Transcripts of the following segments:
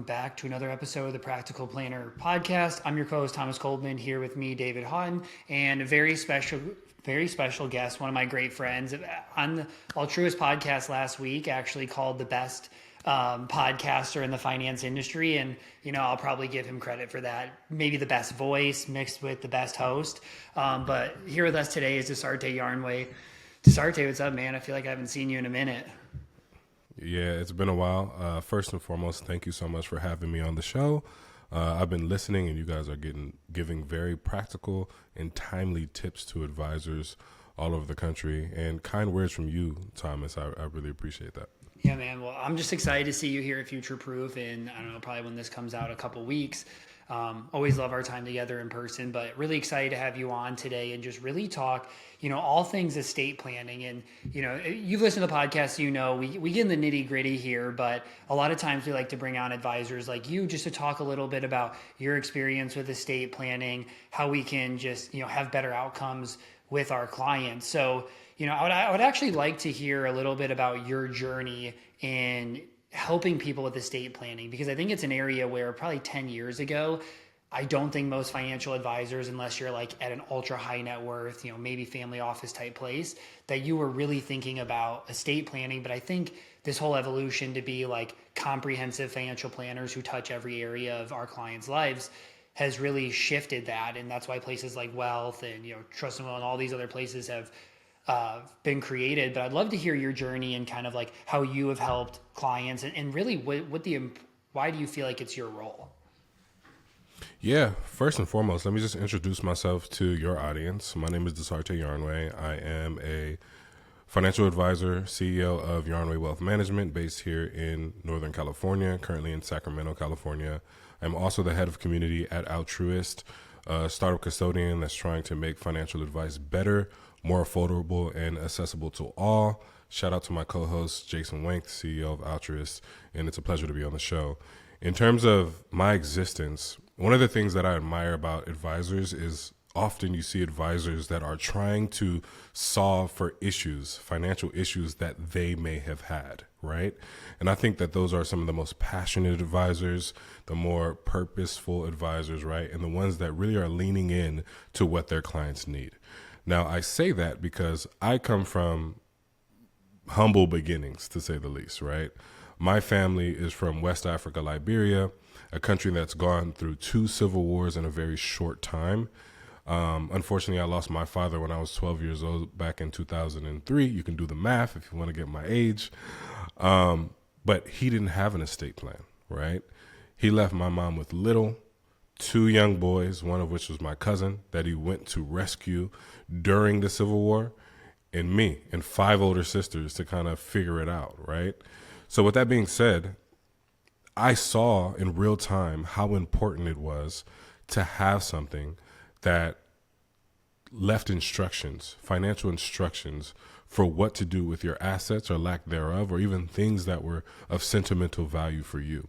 back to another episode of the Practical Planner Podcast. I'm your co-host, Thomas Kopelman, here with me, David Haughton, and a very special guest, one of my great friends on the Altruist podcast last week, actually called the best podcaster in the finance industry. And, you know, I'll probably give him credit for that. Maybe the best voice mixed with the best host. But here with us today is Dasarte Yarnway. Dasarte, what's up, man? I feel like I haven't seen you in a minute. Yeah, it's been a while. First and foremost, thank you so much for having me on the show. I've been listening, and you guys are giving very practical and timely tips to advisors all over the country, and kind words from you, Thomas. I really appreciate that. Yeah, man. Well, I'm just excited to see you here at Future Proof, and I don't know, probably when this comes out a couple weeks. Always love our time together in person, but really excited to have you on today and just really talk, you know, all things estate planning. And, you know, you've listened to the podcast, you know, we get in the nitty gritty here, but a lot of times we like to bring on advisors like you just to talk a little bit about your experience with estate planning, how we can just, you know, have better outcomes with our clients. So, you know, I would actually like to hear a little bit about your journey in helping people with estate planning, because I think it's an area where probably 10 years ago, I don't think most financial advisors, unless you're like at an ultra high net worth, you know, maybe family office type place, that you were really thinking about estate planning. But I think this whole evolution to be like comprehensive financial planners who touch every area of our clients' lives has really shifted that. And that's why places like Wealth and, you know, Trust and Will and all these other places have been created. But I'd love to hear your journey and kind of like how you have helped clients and really why do you feel like it's your role? Yeah, first and foremost, let me just introduce myself to your audience. My name is Dasarte Yarnway. I am a financial advisor, CEO of Yarnway Wealth Management based here in Northern California, currently in Sacramento, California. I'm also the head of community at Altruist, a startup custodian that's trying to make financial advice better, more affordable, and accessible to all. Shout out to my co-host, Jason Wank, CEO of Altruist, and it's a pleasure to be on the show. In terms of my existence, one of the things that I admire about advisors is often you see advisors that are trying to solve for issues, financial issues that they may have had, right? And I think that those are some of the most passionate advisors, the more purposeful advisors, right? And the ones that really are leaning in to what their clients need. Now, I say that because I come from humble beginnings, to say the least, right? My family is from West Africa, Liberia, a country that's gone through 2 civil wars in a very short time. Unfortunately, I lost my father when I was 12 years old back in 2003. You can do the math if you want to get my age. But he didn't have an estate plan, right? He left my mom with little. 2 young boys, one of which was my cousin that he went to rescue during the Civil War, and me and 5 older sisters to kind of figure it out, right? So with that being said, I saw in real time how important it was to have something that left instructions, financial instructions for what to do with your assets or lack thereof, or even things that were of sentimental value for you.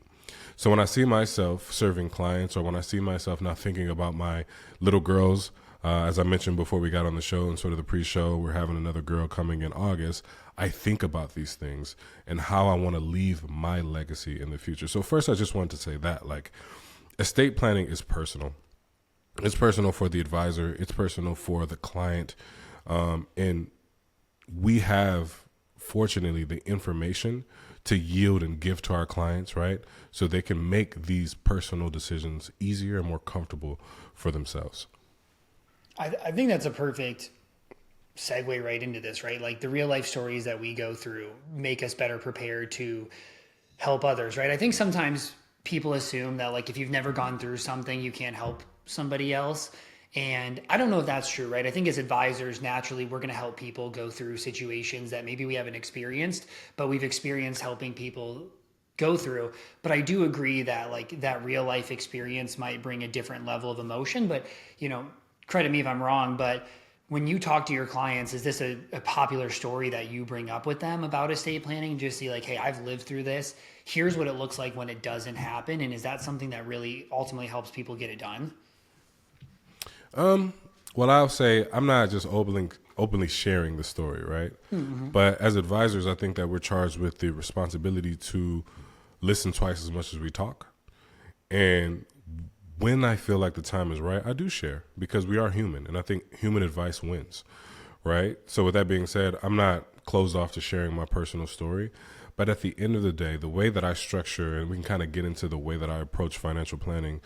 So when I see myself serving clients, or when I see myself now thinking about my little girls, as I mentioned before we got on the show and sort of the pre-show, we're having another girl coming in August, I think about these things and how I want to leave my legacy in the future. So first, I just wanted to say that, like, estate planning is personal. It's personal for the advisor. It's personal for the client. And we have, fortunately, the information to yield and give to our clients, right? So they can make these personal decisions easier and more comfortable for themselves. I think that's a perfect segue right into this, right? Like the real life stories that we go through make us better prepared to help others, right? I think sometimes people assume that like if you've never gone through something, you can't help somebody else. And I don't know if that's true, right? I think as advisors, naturally, we're going to help people go through situations that maybe we haven't experienced, but we've experienced helping people go through. But I do agree that like that real life experience might bring a different level of emotion. But, you know, credit me if I'm wrong, but when you talk to your clients, is this a popular story that you bring up with them about estate planning? Just see like, hey, I've lived through this. Here's what it looks like when it doesn't happen. And is that something that really ultimately helps people get it done? Well, I'll say I'm not just openly sharing the story, right? Mm-hmm. But as advisors, I think that we're charged with the responsibility to listen twice as much as we talk. And when I feel like the time is right, I do share because we are human. And I think human advice wins, right? So with that being said, I'm not closed off to sharing my personal story. But at the end of the day, the way that I structure, and we can kind of get into the way that I approach financial planning,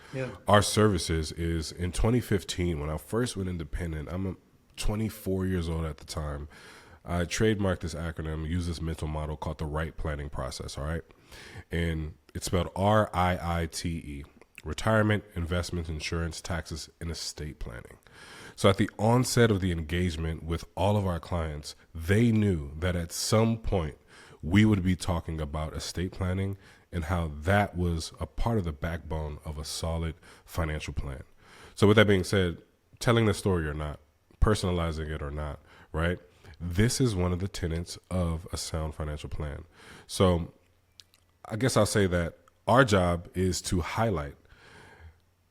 our services is in 2015, when I first went independent, I'm 24 years old at the time. I trademarked this acronym, used this mental model called the RIITE planning process, all right? And it's spelled RIITE, retirement, investments, insurance, taxes, and estate planning. So at the onset of the engagement with all of our clients, they knew that at some point we would be talking about estate planning and how that was a part of the backbone of a solid financial plan. So with that being said, telling the story or not, personalizing it or not, right? This is one of the tenets of a sound financial plan. So I guess I'll say that our job is to highlight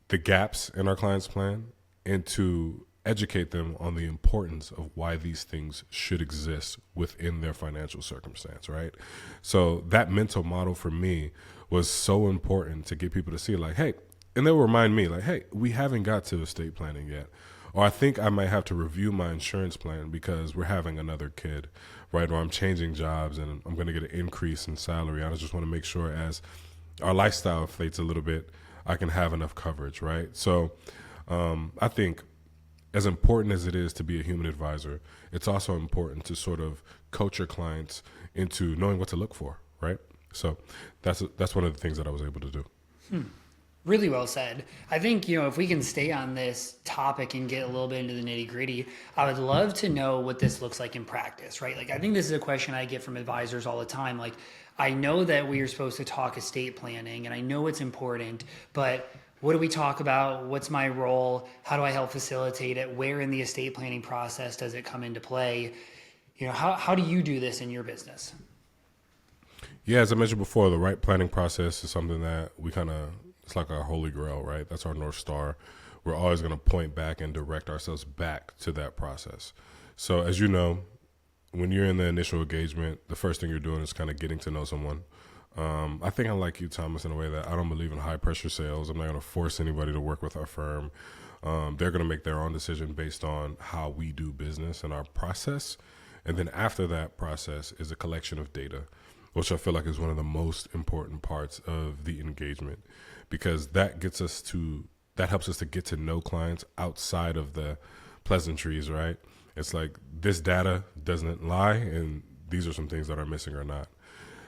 the gaps in our client's plan and to educate them on the importance of why these things should exist within their financial circumstance, right? So that mental model for me was so important to get people to see like, hey, and they'll remind me like, hey, we haven't got to estate planning yet. Or I think I might have to review my insurance plan because we're having another kid, right? Or I'm changing jobs and I'm going to get an increase in salary. I just want to make sure as our lifestyle inflates a little bit, I can have enough coverage, right? So I think as important as it is to be a human advisor, it's also important to sort of coach your clients into knowing what to look for, right? So that's one of the things that I was able to do. Really well said. I think, if we can stay on this topic and get a little bit into the nitty gritty, I would love to know what this looks like in practice, right? Like, I think this is a question I get from advisors all the time. Like, I know that we are supposed to talk estate planning and I know it's important, but what do we talk about? What's my role? How do I help facilitate it? Where in the estate planning process does it come into play? How do you do this in your business? Yeah, as I mentioned before, the RIITE planning process is something that we it's like our holy grail, right? That's our North Star. We're always going to point back and direct ourselves back to that process. So as you know, when you're in the initial engagement, the first thing you're doing is kind of getting to know someone. I think I'm like you, Thomas, in a way that I don't believe in high pressure sales. I'm not going to force anybody to work with our firm. They're going to make their own decision based on how we do business and our process. And then after that process is a collection of data, which I feel like is one of the most important parts of the engagement, because that helps us to get to know clients outside of the pleasantries, right? It's like this data doesn't lie, and these are some things that are missing or not.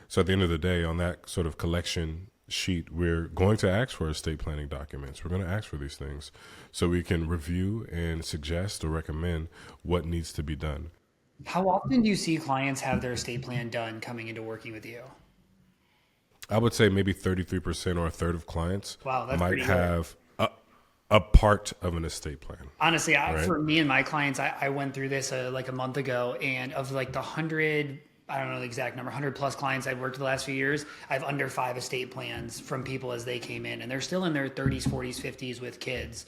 So at the end of the day, on that sort of collection sheet, we're going to ask for estate planning documents. We're going to ask for these things so we can review and suggest or recommend what needs to be done. How often do you see clients have their estate plan done coming into working with you? I would say maybe 33% or a third of clients might have a part of an estate plan. Honestly, for me and my clients, I went through this like a month ago, and of like the 100, I don't know the exact number, 100 plus clients I've worked the last few years, I have under 5 estate plans from people as they came in, and they're still in their 30s, 40s, 50s with kids,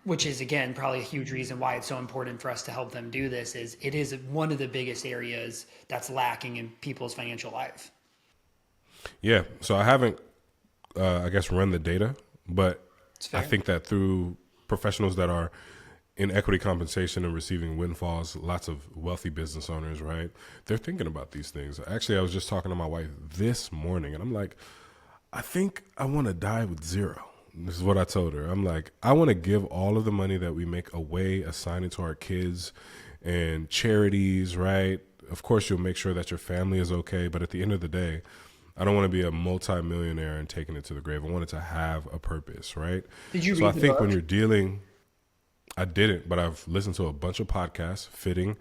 which is, again, probably a huge reason why it's so important for us to help them do this. Is it is one of the biggest areas that's lacking in people's financial life. Yeah, so I haven't, run the data, but I think that through professionals that are in equity compensation and receiving windfalls, lots of wealthy business owners, right? They're thinking about these things. Actually, I was just talking to my wife this morning, and I'm like, I think I want to die with zero. This is what I told her. I'm like, I want to give all of the money that we make away, assign it to our kids and charities, right? Of course, you'll make sure that your family is okay, but at the end of the day, I don't want to be a multimillionaire and taking it to the grave. I want it to have a purpose, right? Did you read So I the think book? when you're dealing, I didn't, but I've listened to a bunch of podcasts fitting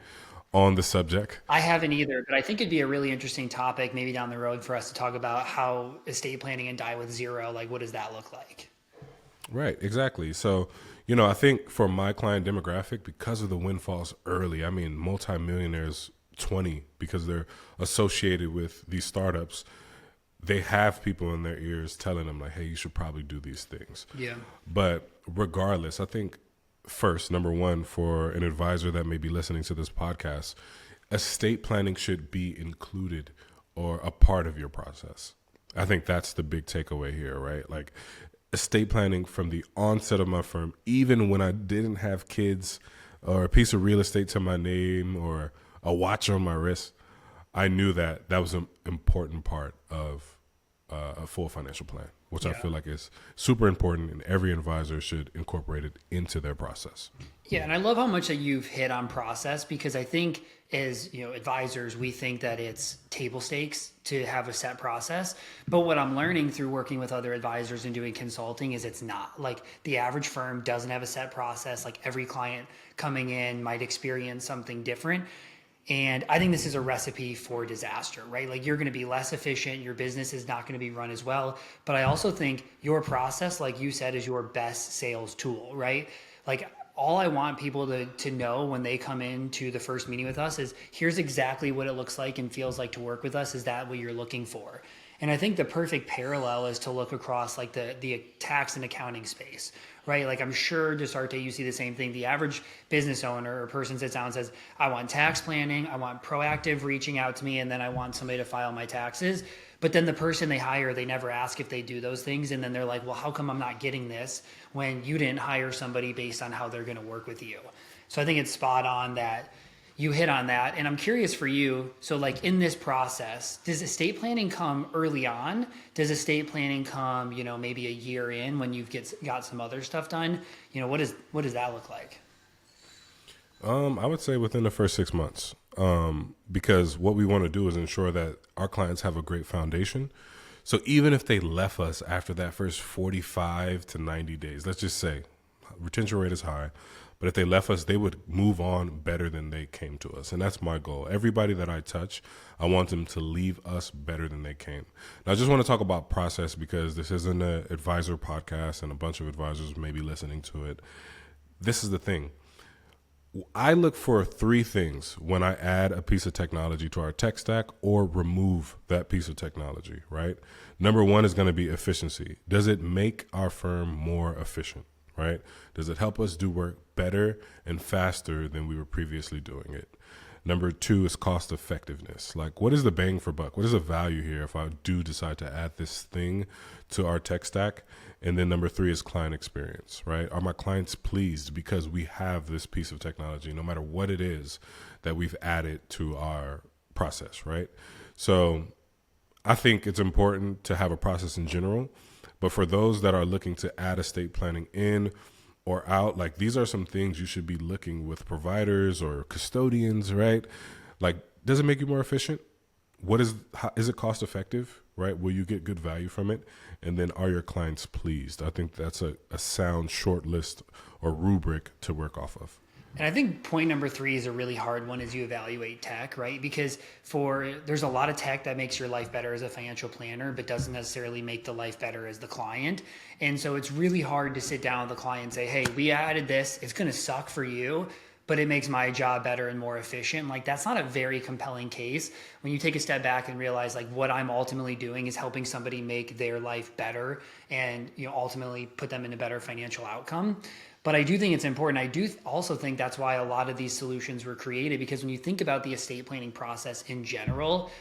on the subject. I haven't either, but I think it'd be a really interesting topic maybe down the road for us to talk about how estate planning and die with zero, like what does that look like? Right, exactly. So, I think for my client demographic, because of the windfalls early, I mean, multimillionaires 20, because they're associated with these startups, they have people in their ears telling them like, hey, you should probably do these things. Yeah. But regardless, I think first, number one, for an advisor that may be listening to this podcast, estate planning should be included or a part of your process. I think that's the big takeaway here, right? Like estate planning from the onset of my firm, even when I didn't have kids or a piece of real estate to my name or a watch on my wrist, I knew that that was an important part of a full financial plan, which I feel like is super important, and every advisor should incorporate it into their process. Yeah, and I love how much that you've hit on process, because I think as advisors, we think that it's table stakes to have a set process. But what I'm learning through working with other advisors and doing consulting is it's not. Like the average firm doesn't have a set process. Like every client coming in might experience something different. And I think this is a recipe for disaster, right? Like you're going to be less efficient. Your business is not going to be run as well. But I also think your process, like you said, is your best sales tool, right? Like all I want people to know when they come into the first meeting with us is here's exactly what it looks like and feels like to work with us. Is that what you're looking for? And I think the perfect parallel is to look across like the tax and accounting space, right? Like I'm sure, Dasarte, you see the same thing. The average business owner or person sits down and says, I want tax planning, I want proactive reaching out to me, and then I want somebody to file my taxes. But then the person they hire, they never ask if they do those things. And then they're like, well, how come I'm not getting this when you didn't hire somebody based on how they're going to work with you? So I think it's spot on that you hit on that. And I'm curious for you. So like in this process, does estate planning come early on? Does estate planning come, maybe a year in when you've got some other stuff done? What does that look like? I would say within the first 6 months, because what we want to do is ensure that our clients have a great foundation. So even if they left us after that first 45 to 90 days, let's just say retention rate is high, but if they left us, they would move on better than they came to us. And that's my goal. Everybody that I touch, I want them to leave us better than they came. Now, I just want to talk about process because this isn't an advisor podcast and a bunch of advisors may be listening to it. This is the thing. I look for 3 things when I add a piece of technology to our tech stack or remove that piece of technology, right? Number 1 is going to be efficiency. Does it make our firm more efficient, right? Does it help us do work better and faster than we were previously doing it? Number 2 is cost effectiveness. Like, what is the bang for buck? What is the value here if I do decide to add this thing to our tech stack? And then number 3 is client experience, right? Are my clients pleased because we have this piece of technology, no matter what it is that we've added to our process, right? So I think it's important to have a process in general, but for those that are looking to add estate planning in or out, like these are some things you should be looking with providers or custodians, right? Like, does it make you more efficient? Is it cost effective, right? Will you get good value from it? And then are your clients pleased? I think that's a sound short list or rubric to work off of. And I think point number 3 is a really hard one as you evaluate tech, right? Because there's a lot of tech that makes your life better as a financial planner, but doesn't necessarily make the life better as the client. And so it's really hard to sit down with the client and say, hey, we added this, it's going to suck for you, but it makes my job better and more efficient. Like that's not a very compelling case when you take a step back and realize like what I'm ultimately doing is helping somebody make their life better and ultimately put them in a better financial outcome. But I do think it's important. I do also think that's why a lot of these solutions were created, because when you think about the estate planning process in general,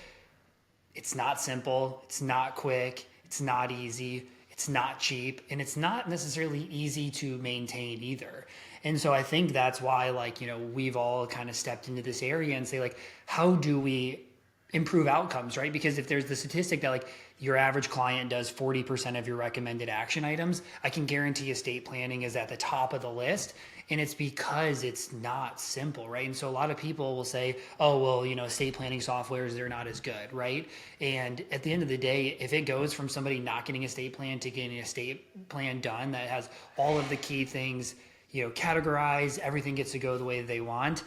it's not simple, it's not quick, it's not easy, it's not cheap, and it's not necessarily easy to maintain either. And so I think that's why we've all kind of stepped into this area and say like, how do we improve outcomes, right? Because if there's the statistic that like your average client does 40% of your recommended action items, I can guarantee estate planning is at the top of the list. And it's because it's not simple, right? And so a lot of people will say, oh, well, estate planning softwares, they're not as good, right? And at the end of the day, if it goes from somebody not getting a estate plan to getting a estate plan done that has all of the key things, categorized, everything gets to go the way they want,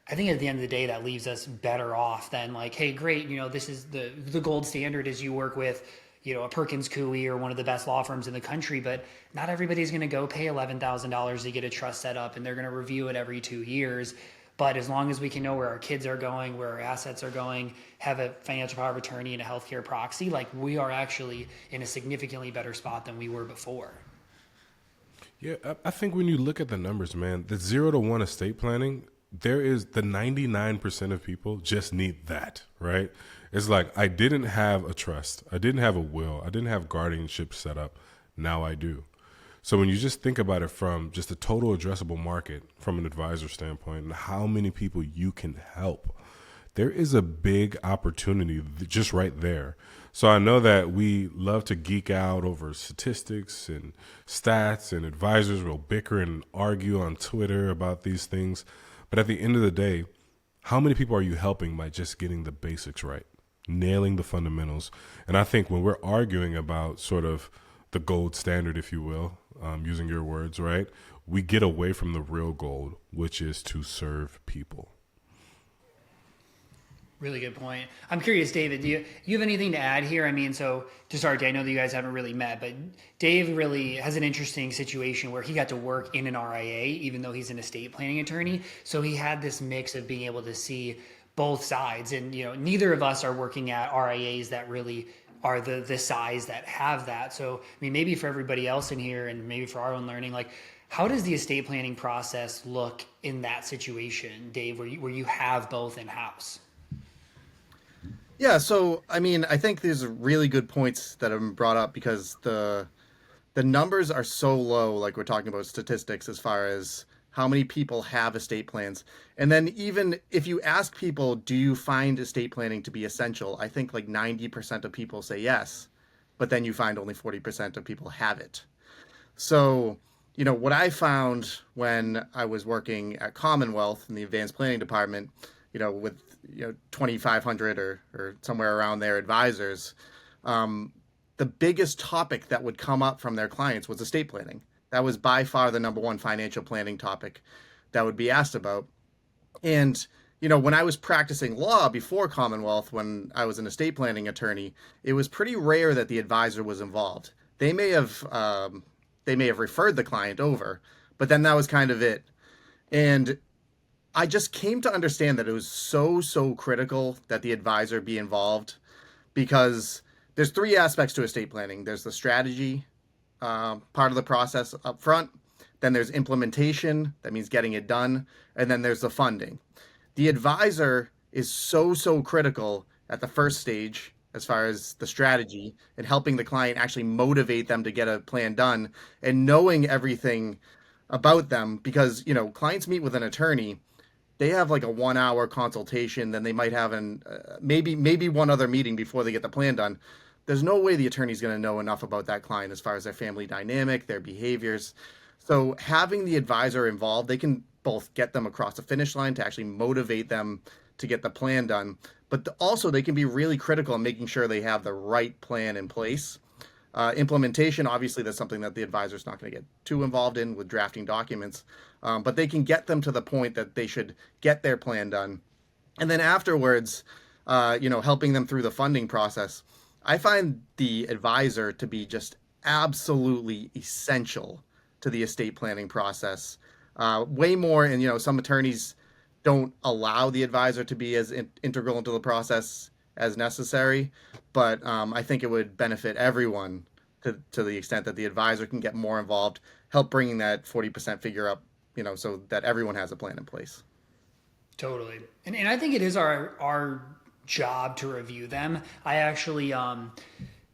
I think at the end of the day, that leaves us better off than like, hey, great, this is the gold standard as you work with, a Perkins Coie or one of the best law firms in the country, but not everybody's going to go pay $11,000 to get a trust set up, and they're going to review it every 2 years. But as long as we can know where our kids are going, where our assets are going, have a financial power of attorney and a healthcare proxy, like we are actually in a significantly better spot than we were before. Yeah, I think when you look at the numbers, man, the 0 to 1 estate planning there is the 99% of people just need that, right? It's like, I didn't have a trust. I didn't have a will. I didn't have guardianship set up. Now I do. So when you just think about it from just the total addressable market from an advisor standpoint and how many people you can help, there is a big opportunity just right there. So I know that we love to geek out over statistics and stats, and advisors will bicker and argue on Twitter about these things. But at the end of the day, how many people are you helping by just getting the basics right, nailing the fundamentals? And I think when we're arguing about sort of the gold standard, if you will, using your words, right, we get away from the real gold, which is to serve people. Really good point. I'm curious, David, do you have anything to add here? I mean, so Dasarte, I know that you guys haven't really met, but Dave really has an interesting situation where he got to work in an RIA, even though he's an estate planning attorney. So he had this mix of being able to see both sides. And, neither of us are working at RIAs that really are the size that have that. So, I mean, maybe for everybody else in here and maybe for our own learning, like, how does the estate planning process look in that situation, Dave, where you have both in-house? Yeah, so I mean, I think there's really good points that have been brought up because the numbers are so low, like we're talking about statistics as far as how many people have estate plans. And then even if you ask people, do you find estate planning to be essential? I think like 90% of people say yes, but then you find only 40% of people have it. So, what I found when I was working at Commonwealth in the advanced planning department, with 2,500 or somewhere around there advisors, the biggest topic that would come up from their clients was estate planning. That was by far the number one financial planning topic that would be asked about. And, when I was practicing law before Commonwealth, when I was an estate planning attorney, it was pretty rare that the advisor was involved. They may have referred the client over, but then that was kind of it. And I just came to understand that it was so critical that the advisor be involved, because there's three aspects to estate planning. There's the strategy part of the process up front. Then there's implementation. That means getting it done. And then there's the funding. The advisor is so critical at the first stage as far as the strategy and helping the client actually motivate them to get a plan done and knowing everything about them, because, clients meet with an attorney. They have like a 1 hour consultation, then they might have maybe one other meeting before they get the plan done. There's no way the attorney's going to know enough about that client as far as their family dynamic, their behaviors. So having the advisor involved, they can both get them across the finish line to actually motivate them to get the plan done, but also they can be really critical in making sure they have the right plan in place. Implementation, obviously, that's something that the advisor is not going to get too involved in with drafting documents, but they can get them to the point that they should get their plan done. And then afterwards, helping them through the funding process. I find the advisor to be just absolutely essential to the estate planning process. Way more, and some attorneys don't allow the advisor to be as integral into the process as necessary, but I think it would benefit everyone to the extent that the advisor can get more involved, help bringing that 40% figure up, so that everyone has a plan in place. Totally. And I think it is our job to review them. I actually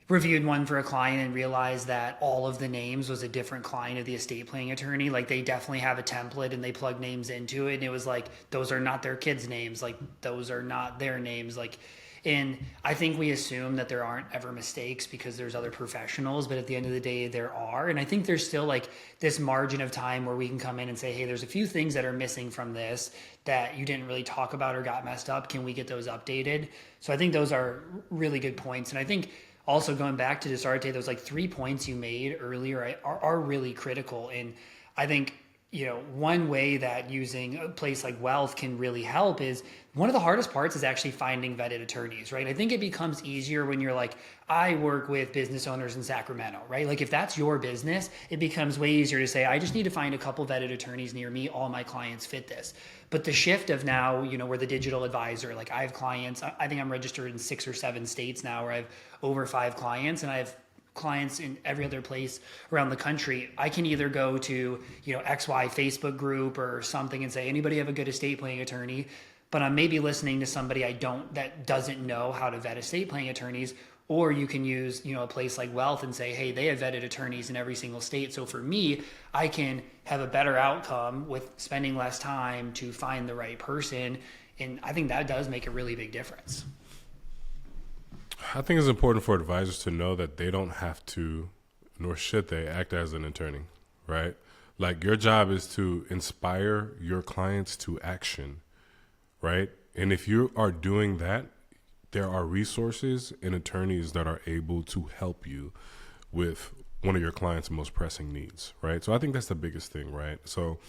reviewed one for a client and realized that all of the names was a different client of the estate planning attorney. Like, they definitely have a template and they plug names into it. And it was like, those are not their kids' names. Like, those are not their names. Like, and I think we assume that there aren't ever mistakes because there's other professionals, but at the end of the day, there are. And I think there's still like this margin of time where we can come in and say, hey, there's a few things that are missing from this that you didn't really talk about or got messed up. Can we get those updated? So I think those are really good points. And I think also going back to Dasarte, those like 3 points you made earlier are really critical. And I think, one way that using a place like Wealth can really help is one of the hardest parts is actually finding vetted attorneys, right? I think it becomes easier when you're like, I work with business owners in Sacramento, right? Like, if that's your business, it becomes way easier to say, I just need to find a couple vetted attorneys near me. All my clients fit this. But the shift of now, we're the digital advisor. Like, I have clients, I think I'm registered in 6 or 7 states now where I have over 5 clients, and I have clients in every other place around the country. I can either go to, XY Facebook group or something and say, anybody have a good estate planning attorney? But I'm maybe listening to somebody that doesn't know how to vet estate planning attorneys. Or you can use, a place like Wealth and say, hey, they have vetted attorneys in every single state. So for me, I can have a better outcome with spending less time to find the right person. And I think that does make a really big difference. I think it's important for advisors to know that they don't have to, nor should they, act as an attorney, right? Like, your job is to inspire your clients to action, right? And if you are doing that, there are resources and attorneys that are able to help you with one of your clients' most pressing needs, right? So I think that's the biggest thing, right? So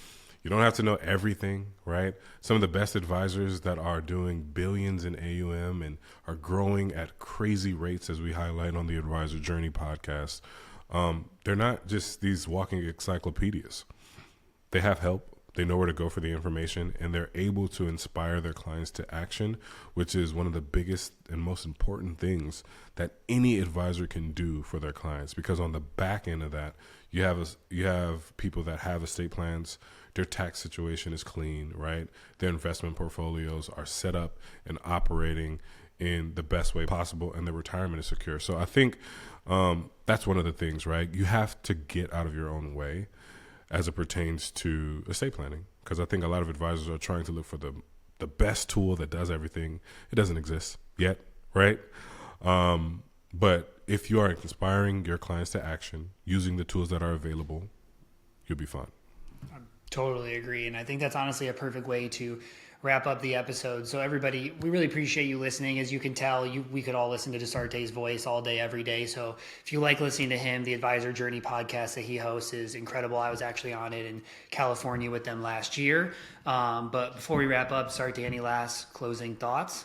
you don't have to know everything, right? Some of the best advisors that are doing billions in AUM and are growing at crazy rates, as we highlight on the Advisor Journey podcast, they're not just these walking encyclopedias. They have help. They know where to go for the information, and they're able to inspire their clients to action, which is one of the biggest and most important things that any advisor can do for their clients. Because on the back end of that, you have people that have estate plans. Their tax situation is clean, right? Their investment portfolios are set up and operating in the best way possible, and their retirement is secure. So I think that's one of the things, right? You have to get out of your own way as it pertains to estate planning, because I think a lot of advisors are trying to look for the best tool that does everything. It doesn't exist yet, right? But if you are inspiring your clients to action using the tools that are available, you'll be fine. I totally agree. And I think that's honestly a perfect way to wrap up the episode. So everybody, we really appreciate you listening. As you can tell, we could all listen to Dasarte's voice all day, every day. So if you like listening to him, the Advisor Journey podcast that he hosts is incredible. I was actually on it in California with them last year. But before we wrap up, Dasarte, any last closing thoughts?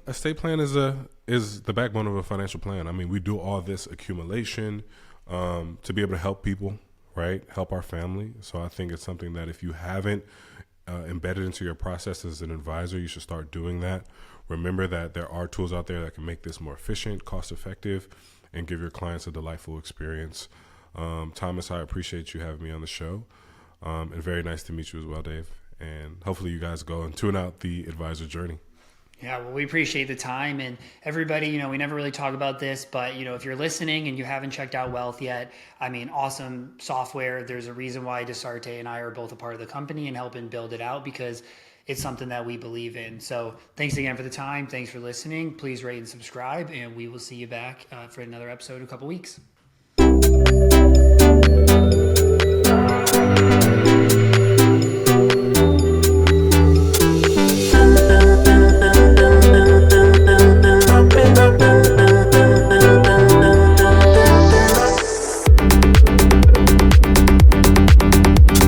Estate plan is the backbone of a financial plan. I mean, we do all this accumulation to be able to help people, right? Help our family. So I think it's something that if you haven't embedded into your process as an advisor, you should start doing that. Remember that there are tools out there that can make this more efficient, cost effective, and give your clients a delightful experience. Thomas, I appreciate you having me on the show. And very nice to meet you as well, Dave. And hopefully you guys go and tune out the Advisor Journey. Yeah, well, we appreciate the time. And everybody, we never really talk about this, but, if you're listening and you haven't checked out Wealth yet, I mean, awesome software. There's a reason why Dasarte and I are both a part of the company and helping build it out, because it's something that we believe in. So thanks again for the time. Thanks for listening. Please rate and subscribe, and we will see you back for another episode in a couple weeks.